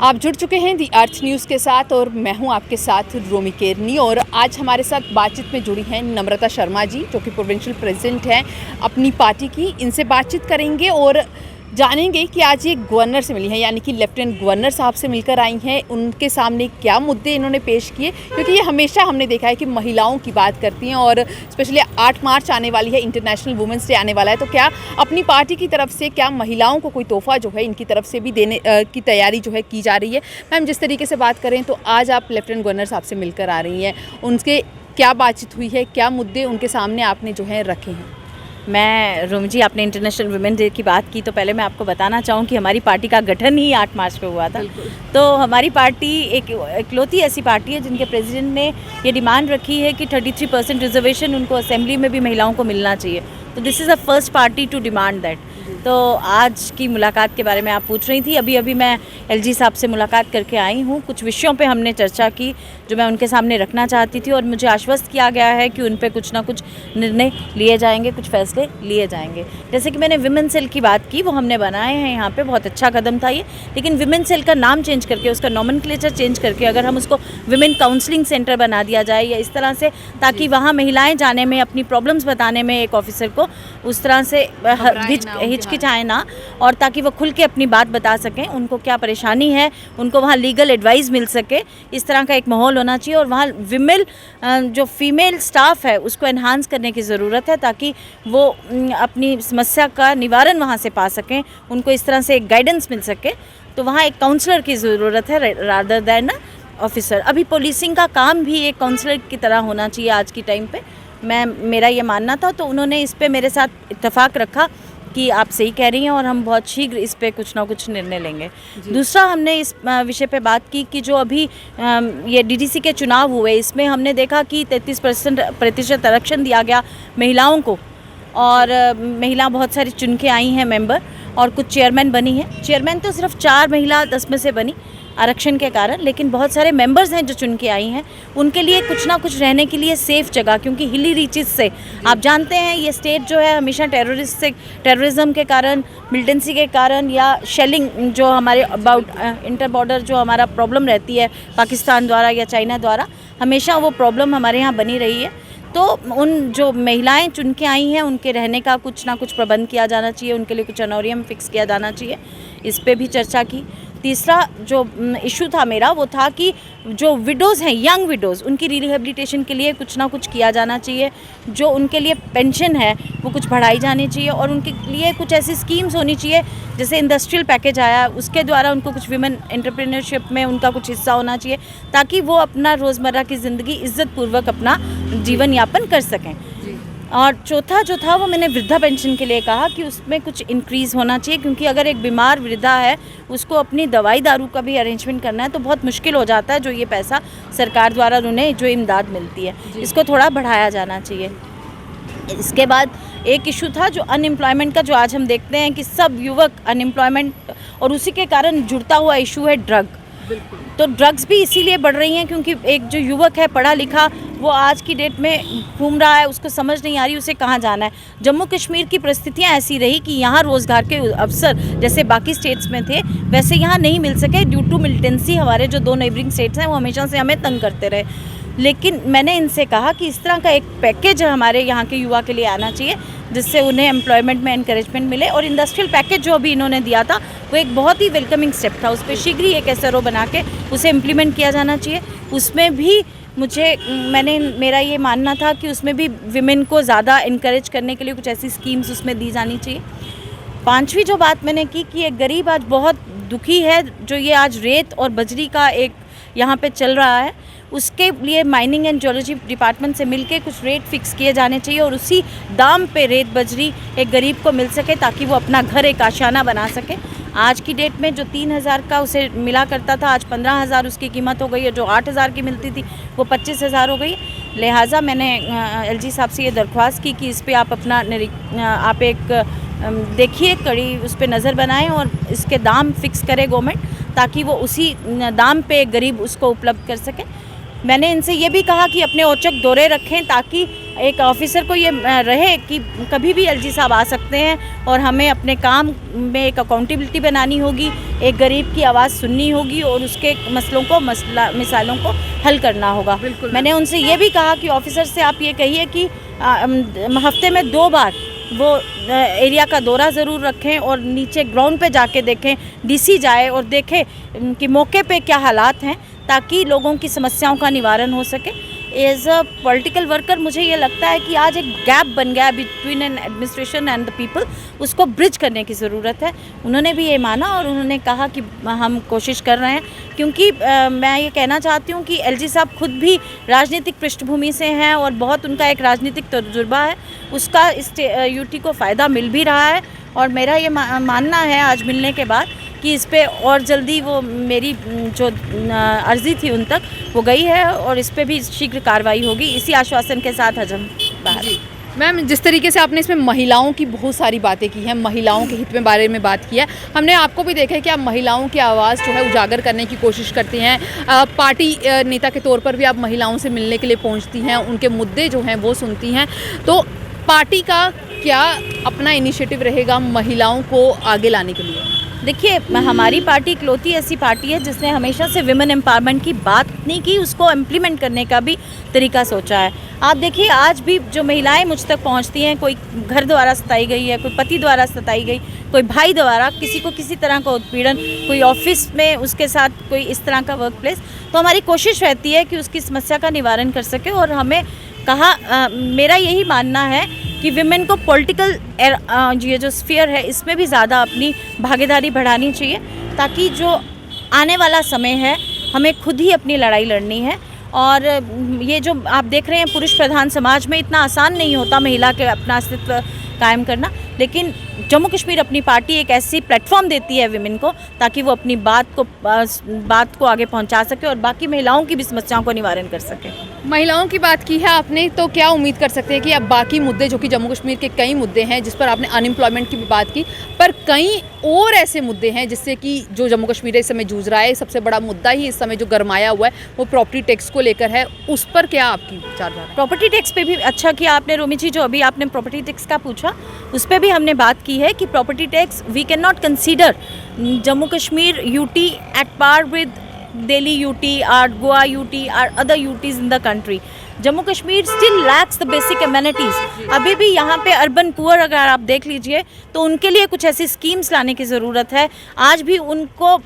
आप जुड़ चुके हैं दी अर्थ न्यूज़ के साथ और मैं हूं आपके साथ रोमी केरनी। और आज हमारे साथ बातचीत में जुड़ी हैं नम्रता शर्मा जी, जो कि प्रोविंशियल प्रेसिडेंट हैं अपनी पार्टी की। इनसे बातचीत करेंगे और जानेंगे कि आज ये गवर्नर से मिली हैं, यानी कि लेफ्टिनेंट गवर्नर साहब से मिलकर आई हैं। उनके सामने क्या मुद्दे इन्होंने पेश किए, क्योंकि ये हमेशा हमने देखा है कि महिलाओं की बात करती हैं। और स्पेशली 8 मार्च आने वाली है, इंटरनेशनल वुमेंस डे आने वाला है, तो क्या अपनी पार्टी की तरफ से क्या महिलाओं को कोई तोहफा जो है इनकी तरफ से भी देने की तैयारी जो है की जा रही है। मैम, जिस तरीके से बात करें तो आज आप लेफ्टिनेंट गवर्नर साहब से मिलकर आ रही हैं, उनके क्या बातचीत हुई है, क्या मुद्दे उनके सामने आपने जो है रखे हैं? मैं रोमी जी, आपने इंटरनेशनल वुमेन डे की बात की, तो पहले मैं आपको बताना चाहूँ कि हमारी पार्टी का गठन ही 8 मार्च को हुआ था। तो हमारी पार्टी एक इकलौती ऐसी पार्टी है जिनके प्रेसिडेंट ने ये डिमांड रखी है कि 33% रिजर्वेशन उनको असेंबली में भी महिलाओं को मिलना चाहिए। तो this is the first party to demand that. तो आज की मुलाकात के बारे में आप पूछ रही थी। अभी मैं एलजी साहब से मुलाकात करके आई हूँ। कुछ विषयों पे हमने चर्चा की जो मैं उनके सामने रखना चाहती थी, और मुझे आश्वस्त किया गया है कि उन पे कुछ ना कुछ निर्णय लिए जाएंगे, कुछ फैसले लिए जाएंगे। जैसे कि मैंने विमेन सेल की बात की, वो हमने बनाए हैं यहाँ पे, बहुत अच्छा कदम था ये। लेकिन विमेन सेल का नाम चेंज करके, उसका नॉमेनक्लेचर चेंज करके अगर हम उसको विमेन काउंसलिंग सेंटर बना दिया जाए या इस तरह से, ताकि वहाँ महिलाएँ जाने में, अपनी प्रॉब्लम्स बताने में एक ऑफिसर को उस तरह से हिचकिचाए ना, और ताकि वो खुल के अपनी बात बता सकें, उनको क्या परेशानी है, उनको वहाँ लीगल एडवाइस मिल सके, इस तरह का एक माहौल होना चाहिए। और वहाँ जो फीमेल स्टाफ है उसको एनहांस करने की ज़रूरत है, ताकि वो अपनी समस्या का निवारण वहाँ से पा सकें, उनको इस तरह से एक गाइडेंस मिल सके। तो वहाँ एक काउंसलर की ज़रूरत है रादर दैन ऑफिसर। अभी पुलिसिंग का काम भी एक काउंसलर की तरह होना चाहिए आज की टाइम पे, मेरा ये मानना था। तो उन्होंने इस पे मेरे साथ इत्तेफाक रखा कि आप सही कह रही हैं और हम बहुत शीघ्र इस पे कुछ ना कुछ निर्णय लेंगे। दूसरा, हमने इस विषय पे बात की कि जो अभी ये डीडीसी के चुनाव हुए, इसमें हमने देखा कि 33% आरक्षण दिया गया महिलाओं को, और महिला बहुत सारी चुन के आई हैं मेंबर, और कुछ चेयरमैन बनी हैं। चेयरमैन तो सिर्फ 4 महिला 10 में से बनी आरक्षण के कारण, लेकिन बहुत सारे मेंबर्स हैं जो चुन के आई हैं। उनके लिए कुछ ना कुछ रहने के लिए सेफ़ जगह, क्योंकि हिली रीचेस से आप जानते हैं ये स्टेट जो है हमेशा टेररिज्म के कारण, मिलिटेंसी के कारण, या शेलिंग जो हमारे अबाउट इंटर बॉर्डर जो हमारा प्रॉब्लम रहती है पाकिस्तान द्वारा या चाइना द्वारा, हमेशा वो प्रॉब्लम हमारे यहाँ बनी रही है। तो उन जो महिलाएं चुन के आई हैं उनके रहने का कुछ ना कुछ प्रबंध किया जाना चाहिए, उनके लिए कुछ ऑनोरियम फिक्स किया जाना चाहिए, इस पे भी चर्चा की। तीसरा जो इशू था मेरा, वो था कि जो विडोज़ हैं, यंग विडोज़, उनकी रिहेबिलिटेशन के लिए कुछ ना कुछ किया जाना चाहिए। जो उनके लिए पेंशन है वो कुछ बढ़ाई जानी चाहिए, और उनके लिए कुछ ऐसी स्कीम्स होनी चाहिए, जैसे इंडस्ट्रियल पैकेज आया, उसके द्वारा उनको कुछ विमेन एंटरप्रेन्योरशिप में उनका कुछ हिस्सा होना चाहिए, ताकि वो अपना रोज़मर्रा की ज़िंदगी इज़्ज़तपूर्वक अपना जीवन यापन कर सकें। और चौथा जो था वो मैंने वृद्धा पेंशन के लिए कहा कि उसमें कुछ इंक्रीज़ होना चाहिए, क्योंकि अगर एक बीमार वृद्धा है उसको अपनी दवाई दारू का भी अरेंजमेंट करना है तो बहुत मुश्किल हो जाता है, जो ये पैसा सरकार द्वारा उन्हें जो इमदाद मिलती है, इसको थोड़ा बढ़ाया जाना चाहिए। इसके बाद एक इशू था जो अनएम्प्लॉयमेंट का, जो आज हम देखते हैं कि सब युवक अनएम्प्लॉयमेंट, और उसी के कारण जुड़ता हुआ इशू है ड्रग। तो ड्रग्स भी इसीलिए बढ़ रही हैं क्योंकि एक जो युवक है पढ़ा लिखा, वो आज की डेट में घूम रहा है, उसको समझ नहीं आ रही उसे कहाँ जाना है। जम्मू कश्मीर की परिस्थितियाँ ऐसी रही कि यहाँ रोज़गार के अवसर जैसे बाकी स्टेट्स में थे वैसे यहाँ नहीं मिल सके, ड्यू टू मिलिटेंसी। हमारे जो 2 नेबरिंग स्टेट्स हैं वो हमेशा से हमें तंग करते रहे। लेकिन मैंने इनसे कहा कि इस तरह का एक पैकेज हमारे यहाँ के युवा के लिए आना चाहिए, जिससे उन्हें एम्प्लॉयमेंट में एनकरेजमेंट मिले। और इंडस्ट्रियल पैकेज जो अभी इन्होंने दिया था वो एक बहुत ही वेलकमिंग स्टेप था, उस पर शीघ्र ही एक एसआरओ बना के उसे इम्प्लीमेंट किया जाना चाहिए। उसमें भी मेरा ये मानना था कि उसमें भी विमेन को ज़्यादा इनकरेज करने के लिए कुछ ऐसी स्कीम्स उसमें दी जानी चाहिए। 5वीं जो बात मैंने की कि एक गरीब आज बहुत दुखी है, जो ये आज रेत और बजरी का एक यहाँ पे चल रहा है, उसके लिए माइनिंग एंड जियोलॉजी डिपार्टमेंट से मिलके कुछ रेट फिक्स किए जाने चाहिए, और उसी दाम पे रेत बजरी एक गरीब को मिल सके, ताकि वो अपना घर एक आशियाना बना सके। आज की डेट में जो 3,000 का उसे मिला करता था, आज 15,000 उसकी कीमत हो गई है। जो 8,000 की मिलती थी वो 25,000 हो गई। लिहाजा मैंने एलजी साहब से ये दरख्वास्त की कि इस पर आप एक देखिए, कड़ी उस पर नज़र बनाएं और इसके दाम फिक्स करे गवर्नमेंट, ताकि वो उसी दाम पे गरीब उसको उपलब्ध कर सके। मैंने इनसे ये भी कहा कि अपने औचक दौरे रखें, ताकि एक ऑफिसर को ये रहे कि कभी भी एलजी साहब आ सकते हैं और हमें अपने काम में एक अकाउंटेबिलिटी बनानी होगी, एक गरीब की आवाज़ सुननी होगी और उसके मसलों को मिसालों को हल करना होगा। मैंने उनसे ये भी कहा कि ऑफिसर से आप ये कहिए कि हफ्ते में 2 बार वो एरिया का दौरा ज़रूर रखें और नीचे ग्राउंड पे जाके देखें, डीसी जाए और देखें कि मौके पे क्या हालात हैं, ताकि लोगों की समस्याओं का निवारण हो सके। एज अ पॉलिटिकल वर्कर मुझे ये लगता है कि आज एक गैप बन गया between an administration and the people, उसको ब्रिज करने की ज़रूरत है। उन्होंने भी ये माना और उन्होंने कहा कि हम कोशिश कर रहे हैं, क्योंकि मैं ये कहना चाहती हूँ कि एलजी साहब खुद भी राजनीतिक पृष्ठभूमि से हैं और बहुत उनका एक राजनीतिक तजुर्बा है, उसका इस यूटी को फ़ायदा मिल भी रहा है। और मेरा ये मानना है आज मिलने के बाद कि इस पे और जल्दी वो मेरी जो अर्ज़ी थी उन तक वो गई है और इस पे भी शीघ्र कार्रवाई होगी। इसी आश्वासन के साथ आज हम बाहर। मैम, जिस तरीके से आपने इसमें महिलाओं की बहुत सारी बातें की हैं, महिलाओं के हित में बारे में बात की है, हमने आपको भी देखा है कि आप महिलाओं की आवाज़ जो है उजागर करने की कोशिश करती हैं। पार्टी नेता के तौर पर भी आप महिलाओं से मिलने के लिए पहुंचती हैं, उनके मुद्दे जो हैं वो सुनती हैं। तो पार्टी का क्या अपना इनिशिएटिव रहेगा महिलाओं को आगे लाने के लिए? देखिए, हमारी पार्टी इकलौती ऐसी पार्टी है जिसने हमेशा से विमेन एम्पावरमेंट की बात नहीं की, उसको इम्प्लीमेंट करने का भी तरीका सोचा है। आप देखिए, आज भी जो महिलाएं मुझ तक पहुंचती हैं, कोई घर द्वारा सताई गई है, कोई पति द्वारा सताई गई, कोई भाई द्वारा, किसी को किसी तरह का उत्पीड़न, कोई ऑफिस में उसके साथ कोई इस तरह का वर्क प्लेस, तो हमारी कोशिश रहती है कि उसकी समस्या का निवारण कर सके। और हमें कहा, मेरा यही मानना है कि विमेन को पॉलिटिकल ये जो स्फीयर है इसमें भी ज़्यादा अपनी भागीदारी बढ़ानी चाहिए, ताकि जो आने वाला समय है हमें खुद ही अपनी लड़ाई लड़नी है। और ये जो आप देख रहे हैं पुरुष प्रधान समाज में इतना आसान नहीं होता महिला के अपना अस्तित्व कायम करना, लेकिन जम्मू कश्मीर अपनी पार्टी एक ऐसी प्लेटफॉर्म देती है विमेन को, ताकि वो अपनी बात को आगे पहुंचा सके और बाकी महिलाओं की भी समस्याओं को निवारण कर सके। महिलाओं की बात की है आपने, तो क्या उम्मीद कर सकते हैं कि अब बाकी मुद्दे जो कि जम्मू कश्मीर के कई मुद्दे हैं, जिस पर आपने अनएम्प्लॉयमेंट की भी बात की, पर कई और ऐसे मुद्दे हैं जिससे कि जो जम्मू कश्मीर इस समय जूझ रहा है, सबसे बड़ा मुद्दा ही इस समय जो गरमाया हुआ है वो प्रॉपर्टी टैक्स को लेकर है, उस पर क्या आपकी विचारधारा है? प्रॉपर्टी टैक्स पे भी अच्छा किया आपने रोमी जी, जो अभी आपने प्रॉपर्टी टैक्स का पूछा, उस पर भी हमने बात की है कि property tax we can not consider Jammu Kashmir UT at par with Delhi UT or Goa UT or other UTs in the country. Jammu Kashmir still lakhs the basic amenities. अभी भी यहाँ पे अर्बन पुअर अगर आप देख लीजिए तो उनके लिए कुछ ऐसी स्कीम्स लाने की ज़रूरत है। आज भी उनको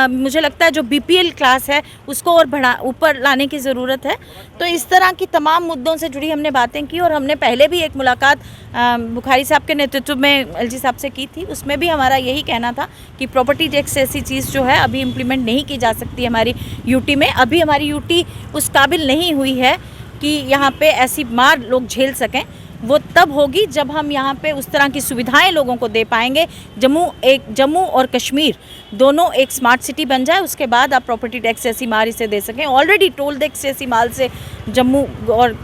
मुझे लगता है जो BPL क्लास है उसको और ऊपर लाने की ज़रूरत है। तो इस तरह की तमाम मुद्दों से जुड़ी हमने बातें की और हमने पहले भी एक मुलाकात बुखारी साहब के नेतृत्व में LG साहब से की थी। उसमें भी हमारा यही कहना था कि प्रॉपर्टी टैक्स ऐसी चीज़ जो है अभी इम्प्लीमेंट नहीं की जा सकती हमारी यूटी में। अभी हमारी यूटी उस काबिल नहीं हुई है कि यहाँ पे ऐसी मार लोग झेल सकें। वो तब होगी जब हम यहाँ पे उस तरह की सुविधाएं लोगों को दे पाएंगे। जम्मू और कश्मीर दोनों एक स्मार्ट सिटी बन जाए, उसके बाद आप प्रॉपर्टी टैक्स ऐसी मार इसे दे सकें। ऑलरेडी टोल टैक्स ऐसी माल से जम्मू और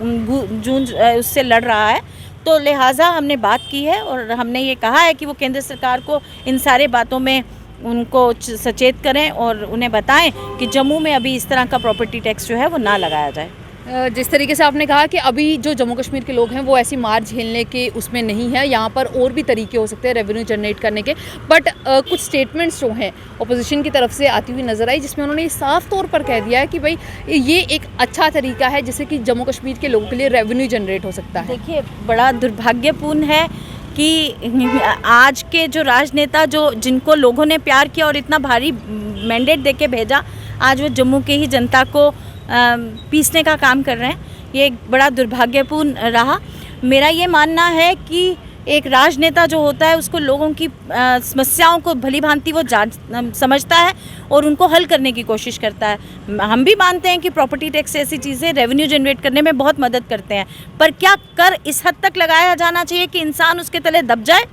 जूझ उससे लड़ रहा है, तो लिहाजा हमने बात की है और हमने ये कहा है कि वो केंद्र सरकार को इन सारे बातों में उनको सचेत करें और उन्हें बताएं कि जम्मू में अभी इस तरह का प्रॉपर्टी टैक्स जो है वो ना लगाया जाए। जिस तरीके से आपने कहा कि अभी जो जम्मू कश्मीर के लोग हैं वो ऐसी मार झेलने के उसमें नहीं है, यहाँ पर और भी तरीके हो सकते हैं रेवेन्यू जनरेट करने के। बट कुछ स्टेटमेंट्स जो हैं अपोजिशन की तरफ से आती हुई नज़र आई, जिसमें उन्होंने साफ तौर पर कह दिया है कि भाई ये एक अच्छा तरीका है जिससे कि जम्मू कश्मीर के लोगों के लिए रेवेन्यू जनरेट हो सकता है। देखिए, बड़ा दुर्भाग्यपूर्ण है कि आज के जो राजनेता जिनको लोगों ने प्यार किया और इतना भारी मैंडेट देके भेजा, आज वो जम्मू के ही जनता को पीसने का काम कर रहे हैं। ये एक बड़ा दुर्भाग्यपूर्ण रहा। मेरा ये मानना है कि एक राजनेता जो होता है उसको लोगों की समस्याओं को भली भांति वो समझता है और उनको हल करने की कोशिश करता है। हम भी मानते हैं कि प्रॉपर्टी टैक्स ऐसी चीज़ें रेवेन्यू जनरेट करने में बहुत मदद करते हैं, पर क्या कर इस हद तक लगाया जाना चाहिए कि इंसान उसके तले दब जाए?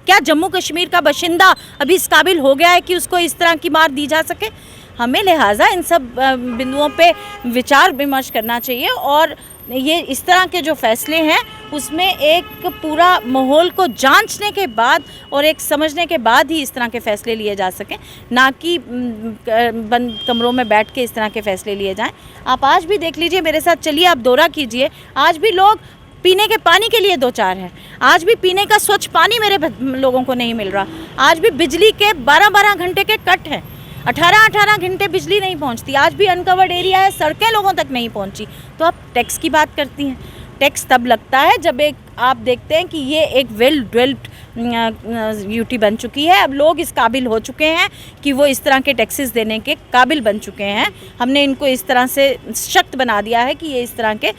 क्या जम्मू कश्मीर का बाशिंदा अभी इस काबिल हो गया है कि उसको इस तरह की मार दी जा सके? हमें लिहाजा इन सब बिंदुओं पे विचार विमर्श करना चाहिए और ये इस तरह के जो फैसले हैं उसमें एक पूरा माहौल को जांचने के बाद और एक समझने के बाद ही इस तरह के फ़ैसले लिए जा सकें, ना कि बंद कमरों में बैठ के इस तरह के फ़ैसले लिए जाएं। आप आज भी देख लीजिए, मेरे साथ चलिए, आप दौरा कीजिए, आज भी लोग पीने के पानी के लिए 2-4 है। आज भी पीने का स्वच्छ पानी मेरे लोगों को नहीं मिल रहा। आज भी बिजली के 12-12 घंटे के कट हैं, 18-18 घंटे बिजली नहीं पहुंचती। आज भी अनकवर्ड एरिया है, सड़कें लोगों तक नहीं पहुंची। तो आप टैक्स की बात करती हैं। टैक्स तब लगता है जब आप देखते हैं कि ये एक वेल डेवलप्ड यूटी बन चुकी है। अब लोग इस काबिल हो चुके हैं कि वो इस तरह के टैक्सेस देने के काबिल बन चुके हैं। हमने इनको इस तरह से सशक्त बना दिया है कि ये इस तरह के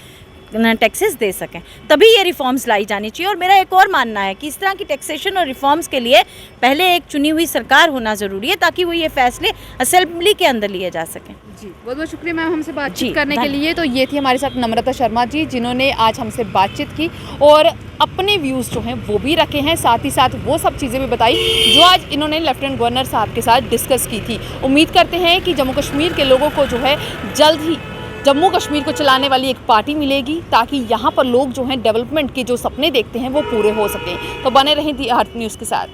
टैक्सेस दे सकें, तभी ये रिफॉर्म्स लाई जानी चाहिए। और मेरा एक और मानना है कि इस तरह की टैक्सेशन और रिफॉर्म्स के लिए पहले एक चुनी हुई सरकार होना ज़रूरी है, ताकि वो ये फैसले असेंबली के अंदर लिए जा सकें। जी, बहुत बहुत शुक्रिया मैम हमसे बातचीत जी, करने के लिए। तो ये थी हमारे साथ नम्रता शर्मा जी, जिन्होंने आज हमसे बातचीत की और अपने व्यूज़ जो हैं वो भी रखे हैं, साथ ही साथ वो सब चीज़ें भी बताई जो आज इन्होंने लेफ्टिनेंट गवर्नर साहब के साथ डिस्कस की थी। उम्मीद करते हैं कि जम्मू कश्मीर के लोगों को जो है जल्द ही जम्मू कश्मीर को चलाने वाली एक पार्टी मिलेगी, ताकि यहाँ पर लोग जो हैं डेवलपमेंट के जो सपने देखते हैं वो पूरे हो सकें। तो बने रहें दी अर्थ न्यूज़ के साथ।